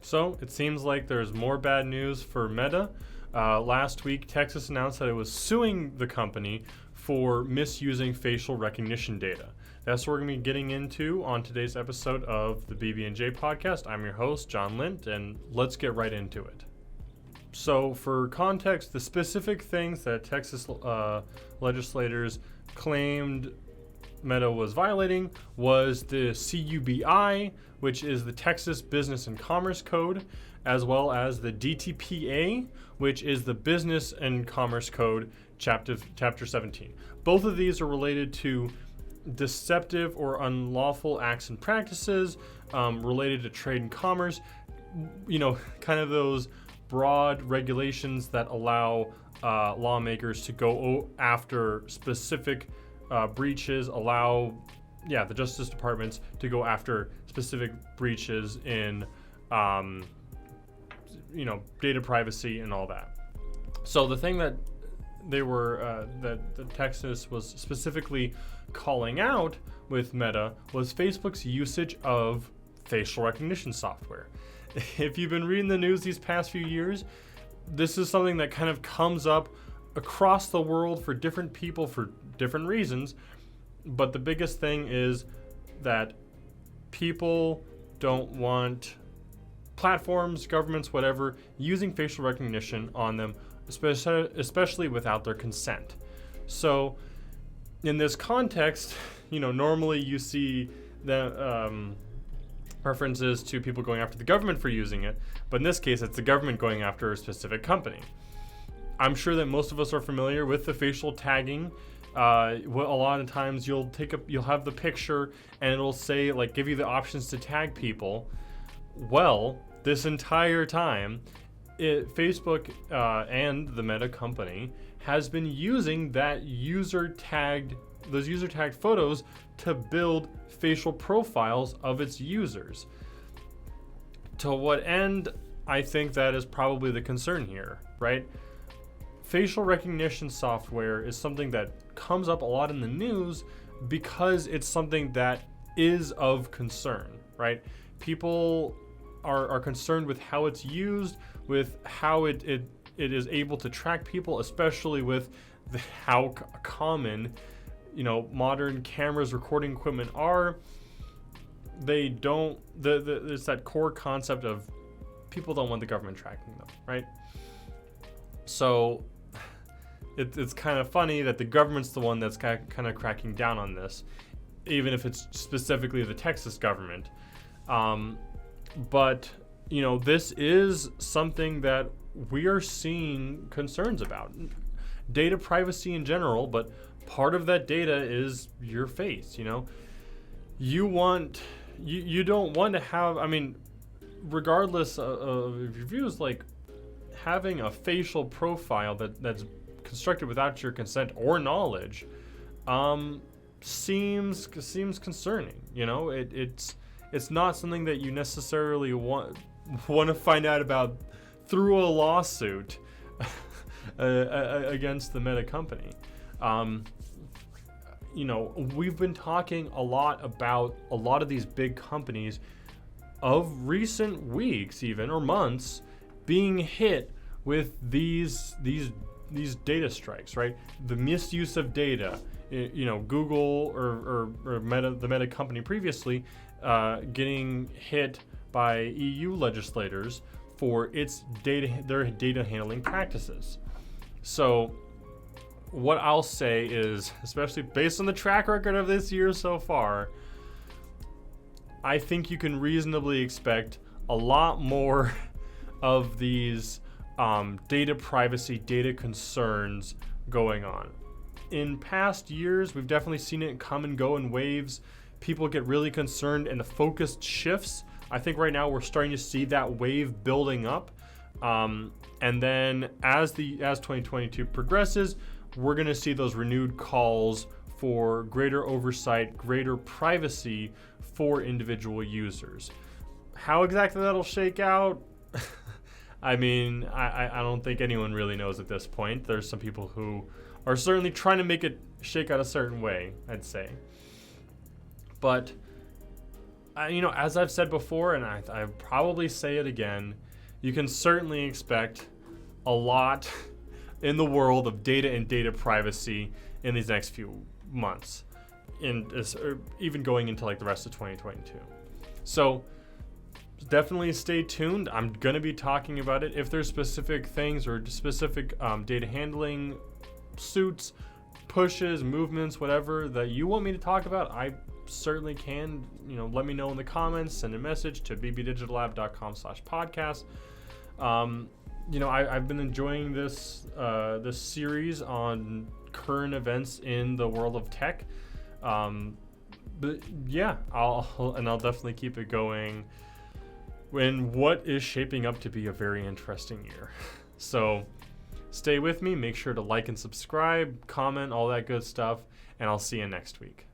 So it seems like there's more bad news for Meta. Last week, Texas announced that it was suing the company for misusing facial recognition data. That's what we're going to be getting into on today's episode of the BB&J podcast. I'm your host, John Lint, and let's get right into it. So for context, the specific things that Texas legislators claimed Meta was violating was the CUBI, which is the Texas Business and Commerce Code, as well as the DTPA, which is the Business and Commerce Code, Chapter 17. Both of these are related to deceptive or unlawful acts and practices related to trade and commerce, kind of those broad regulations that allow lawmakers to go after specific breaches, allow the Justice Departments to go after specific breaches in data privacy and all that. So the thing that they were that the Texas was specifically calling out with Meta was Facebook's usage of facial recognition software. If you've been reading the news these past few years, this is something that kind of comes up across the world for different people for different reasons. But the biggest thing is that people don't want platforms, governments, whatever, using facial recognition on them, especially without their consent. So in this context, normally you see the references to people going after the government for using it, but in this case, it's the government going after a specific company. I'm sure that most of us are familiar with the facial tagging. A lot of times you'll have the picture and it'll say, give you the options to tag people. Well, this entire time, Facebook and the Meta company has been using those user tagged photos to build facial profiles of its users. To what end? I think that is probably the concern here, right? Facial recognition software is something that comes up a lot in the news because it's something that is of concern, right? People are concerned with how it's used, with how it is able to track people, especially with how common modern cameras, recording equipment are. It's that core concept of people don't want the government tracking them, right? So it's kind of funny that the government's the one that's kind of cracking down on this, even if it's specifically the Texas government. But this is something that we are seeing concerns about. Data privacy in general, but part of that data is your face. You don't want to have, regardless of your views, having a facial profile that's constructed without your consent or knowledge seems concerning. It's not something that you necessarily want to find out about through a lawsuit against the Meta company. We've been talking a lot about a lot of these big companies of recent weeks, even, or months, being hit with these data strikes, right? The misuse of data. Google or Meta, the Meta company previously, getting hit by EU legislators for their data handling practices. So what I'll say is, especially based on the track record of this year so far, I think you can reasonably expect a lot more of these data privacy, data concerns going on. In past years, we've definitely seen it come and go in waves. People get really concerned and the focus shifts. I think right now we're starting to see that wave building up. And then as 2022 progresses, we're going to see those renewed calls for greater oversight, greater privacy for individual users. How exactly that'll shake out? I don't think anyone really knows at this point. There's some people who are certainly trying to make it shake out a certain way, I'd say. But as I've said before, and I probably say it again, you can certainly expect a lot in the world of data and data privacy in these next few months, or even going into like the rest of 2022. So definitely stay tuned. I'm going to be talking about it. If there's specific things or specific data handling suits, pushes, movements, whatever that you want me to talk about, I certainly can. Let me know in the comments, send a message to bbdigitallab.com/podcast. I've been enjoying this series on current events in the world of tech. But yeah, I'll definitely keep it going in what is shaping up to be a very interesting year. So stay with me, make sure to like and subscribe, comment, all that good stuff, and I'll see you next week.